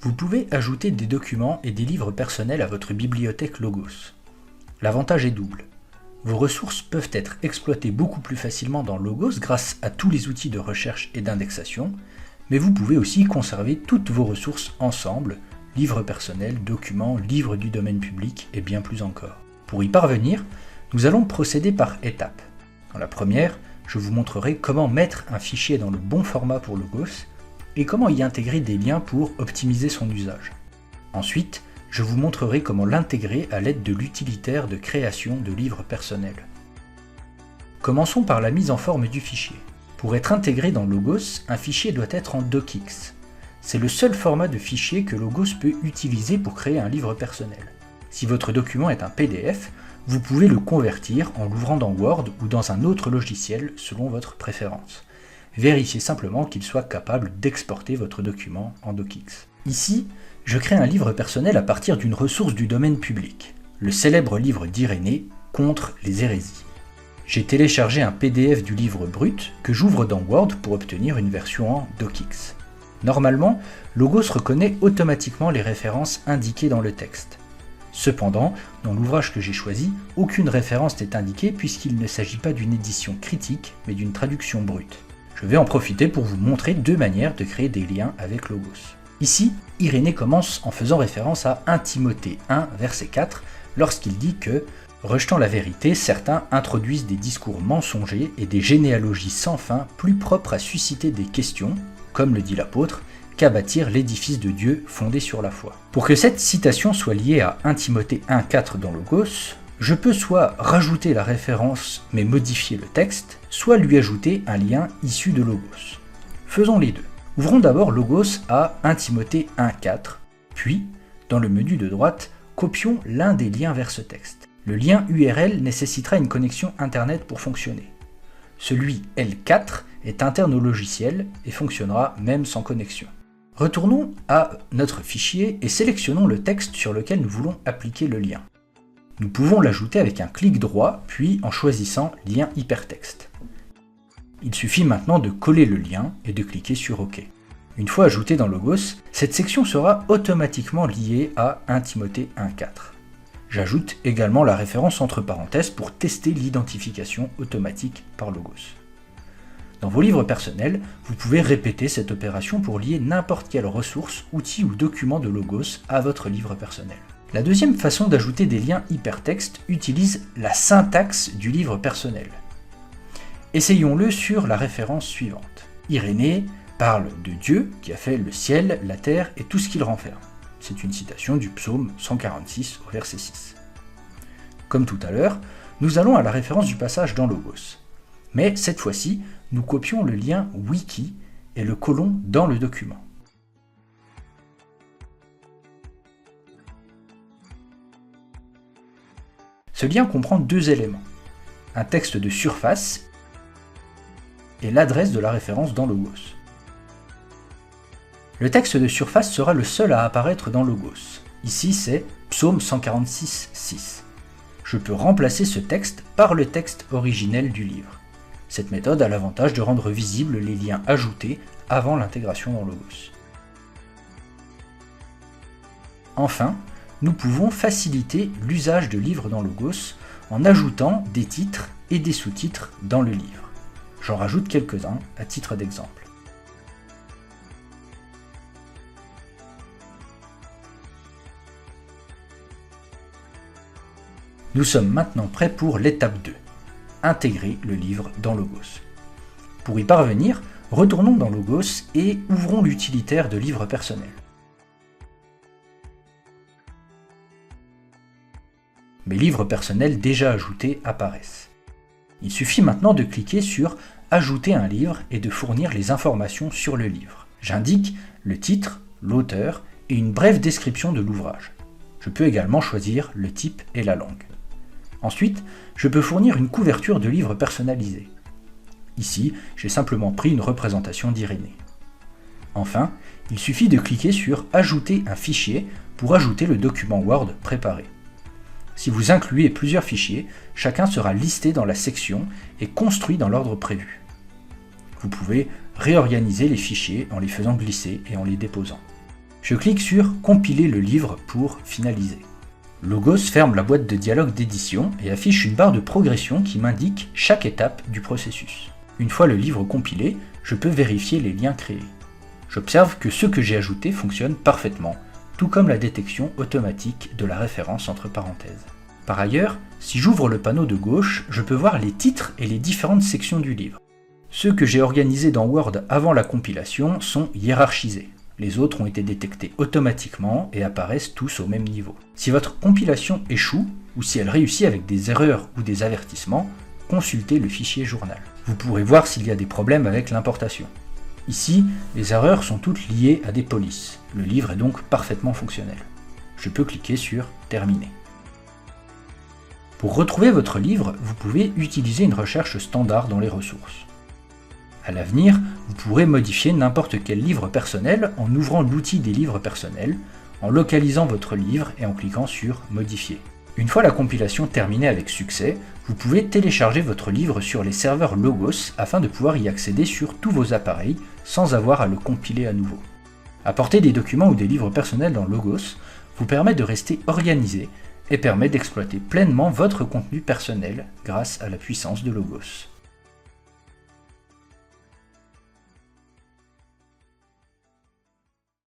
Vous pouvez ajouter des documents et des livres personnels à votre bibliothèque Logos. L'avantage est double. Vos ressources peuvent être exploitées beaucoup plus facilement dans Logos grâce à tous les outils de recherche et d'indexation, mais vous pouvez aussi conserver toutes vos ressources ensemble, livres personnels, documents, livres du domaine public et bien plus encore. Pour y parvenir, nous allons procéder par étapes. Dans la première, je vous montrerai comment mettre un fichier dans le bon format pour Logos et comment y intégrer des liens pour optimiser son usage. Ensuite, je vous montrerai comment l'intégrer à l'aide de l'utilitaire de création de livres personnels. Commençons par la mise en forme du fichier. Pour être intégré dans Logos, un fichier doit être en docx. C'est le seul format de fichier que Logos peut utiliser pour créer un livre personnel. Si votre document est un PDF, vous pouvez le convertir en l'ouvrant dans Word ou dans un autre logiciel selon votre préférence. Vérifiez simplement qu'il soit capable d'exporter votre document en docx. Ici, je crée un livre personnel à partir d'une ressource du domaine public, le célèbre livre d'Irénée contre les hérésies. J'ai téléchargé un PDF du livre brut que j'ouvre dans Word pour obtenir une version en docx. Normalement, Logos reconnaît automatiquement les références indiquées dans le texte. Cependant, dans l'ouvrage que j'ai choisi, aucune référence n'est indiquée puisqu'il ne s'agit pas d'une édition critique, mais d'une traduction brute. Je vais en profiter pour vous montrer deux manières de créer des liens avec Logos. Ici, Irénée commence en faisant référence à 1 Timothée 1, verset 4, lorsqu'il dit que, rejetant la vérité, certains introduisent des discours mensongers et des généalogies sans fin plus propres à susciter des questions, comme le dit l'apôtre, qu'à bâtir l'édifice de Dieu fondé sur la foi. Pour que cette citation soit liée à 1 Timothée 1, 4 dans Logos, je peux soit rajouter la référence mais modifier le texte, soit lui ajouter un lien issu de Logos. Faisons les deux. Ouvrons d'abord Logos à 1 Timothée 1, 4, puis, dans le menu de droite, copions l'un des liens vers ce texte. Le lien URL nécessitera une connexion Internet pour fonctionner. Celui L4 est interne au logiciel et fonctionnera même sans connexion. Retournons à notre fichier et sélectionnons le texte sur lequel nous voulons appliquer le lien. Nous pouvons l'ajouter avec un clic droit, puis en choisissant Lien hypertexte. Il suffit maintenant de coller le lien et de cliquer sur OK. Une fois ajouté dans Logos, cette section sera automatiquement liée à 1 Timothée 1.4. J'ajoute également la référence entre parenthèses pour tester l'identification automatique par Logos. Dans vos livres personnels, vous pouvez répéter cette opération pour lier n'importe quelle ressource, outil ou document de Logos à votre livre personnel. La deuxième façon d'ajouter des liens hypertextes utilise la syntaxe du livre personnel. Essayons-le sur la référence suivante. Irénée parle de Dieu qui a fait le ciel, la terre et tout ce qu'il renferme. C'est une citation du psaume 146 au verset 6. Comme tout à l'heure, nous allons à la référence du passage dans Logos. Mais cette fois-ci, nous copions le lien wiki et le collons dans le document. Ce lien comprend deux éléments, un texte de surface et l'adresse de la référence dans Logos. Le texte de surface sera le seul à apparaître dans Logos. Ici, c'est Psaume 146, 6. Je peux remplacer ce texte par le texte originel du livre. Cette méthode a l'avantage de rendre visibles les liens ajoutés avant l'intégration dans Logos. Enfin, nous pouvons faciliter l'usage de livres dans Logos en ajoutant des titres et des sous-titres dans le livre. J'en rajoute quelques-uns à titre d'exemple. Nous sommes maintenant prêts pour l'étape 2, intégrer le livre dans Logos. Pour y parvenir, retournons dans Logos et ouvrons l'utilitaire de livre personnel. Mes livres personnels déjà ajoutés apparaissent. Il suffit maintenant de cliquer sur « Ajouter un livre » et de fournir les informations sur le livre. J'indique le titre, l'auteur et une brève description de l'ouvrage. Je peux également choisir le type et la langue. Ensuite, je peux fournir une couverture de livre personnalisée. Ici, j'ai simplement pris une représentation d'Irénée. Enfin, il suffit de cliquer sur « Ajouter un fichier » pour ajouter le document Word préparé. Si vous incluez plusieurs fichiers, chacun sera listé dans la section et construit dans l'ordre prévu. Vous pouvez réorganiser les fichiers en les faisant glisser et en les déposant. Je clique sur « Compiler le livre » pour finaliser. Logos ferme la boîte de dialogue d'édition et affiche une barre de progression qui m'indique chaque étape du processus. Une fois le livre compilé, je peux vérifier les liens créés. J'observe que ceux que j'ai ajoutés fonctionnent parfaitement, tout comme la détection automatique de la référence entre parenthèses. Par ailleurs, si j'ouvre le panneau de gauche, je peux voir les titres et les différentes sections du livre. Ceux que j'ai organisés dans Word avant la compilation sont hiérarchisés. Les autres ont été détectés automatiquement et apparaissent tous au même niveau. Si votre compilation échoue, ou si elle réussit avec des erreurs ou des avertissements, consultez le fichier journal. Vous pourrez voir s'il y a des problèmes avec l'importation. Ici, les erreurs sont toutes liées à des polices. Le livre est donc parfaitement fonctionnel. Je peux cliquer sur « Terminer ». Pour retrouver votre livre, vous pouvez utiliser une recherche standard dans les ressources. À l'avenir, vous pourrez modifier n'importe quel livre personnel en ouvrant l'outil des livres personnels, en localisant votre livre et en cliquant sur « Modifier ». Une fois la compilation terminée avec succès, vous pouvez télécharger votre livre sur les serveurs Logos afin de pouvoir y accéder sur tous vos appareils sans avoir à le compiler à nouveau. Apporter des documents ou des livres personnels dans Logos vous permet de rester organisé et permet d'exploiter pleinement votre contenu personnel grâce à la puissance de Logos.